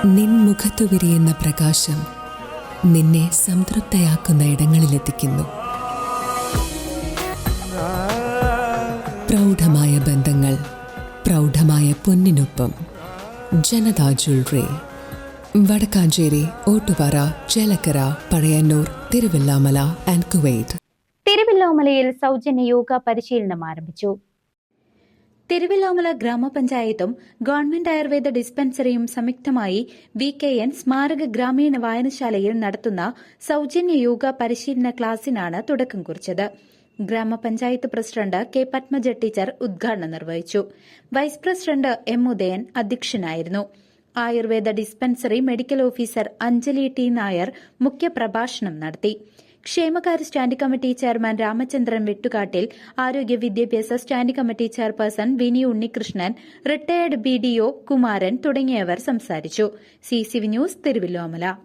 നിൻ മുഖത്തു വിരിയുന്ന പ്രകാശം നിന്നെ സംതൃപ്തയാക്കുന്ന ഇടങ്ങളിലെത്തിക്കുന്നു. പ്രൗഢമായ ബന്ധങ്ങൾ, പ്രൗഢമായ പൊന്നിനൊപ്പം. Janata jewellery, Vadakkanchery, Ottupara, Chelakkara, Pazhayannur, Thiruvillwamala and Kuwait. തിരുവല്ലാമലയിൽ സൗജന്യ യോഗ പരിശീലനം ആരംഭിച്ചു. തിരുവല്ലാമല ഗ്രാമപഞ്ചായത്തും ഗവൺമെന്റ് ആയുർവേദ ഡിസ്പെൻസറിയും സംയുക്തമായി VKN സ്മാരക ഗ്രാമീണ വായനശാലയിൽ നടത്തുന്ന സൗജന്യ യോഗ പരിശീലന ക്ലാസിനാണ് തുടക്കം കുറിച്ചത്. ഗ്രാമപഞ്ചായത്ത് പ്രസിഡന്റ് K. പത്മജ ടീച്ചർ ഉദ്ഘാടനം നിർവഹിച്ചു. Vice president M. ഉദയൻ അധ്യക്ഷനായിരുന്നു. Ayurveda dispensary medical officer Anjali T. Nair മുഖ്യപ്രഭാഷണം നടത്തി. ക്ഷേമകാര്യ standing committee chairman Ramachandran Vettukattil, ആരോഗ്യ വിദ്യാഭ്യാസ സ്റ്റാൻഡിംഗ് കമ്മിറ്റി ചെയർപേഴ്സൺ വിനി ഉണ്ണികൃഷ്ണൻ, റിട്ടയർഡ് BDO കുമാരൻ തുടങ്ങിയവർ സംസാരിച്ചു. CCV news, Thiruvilwamala.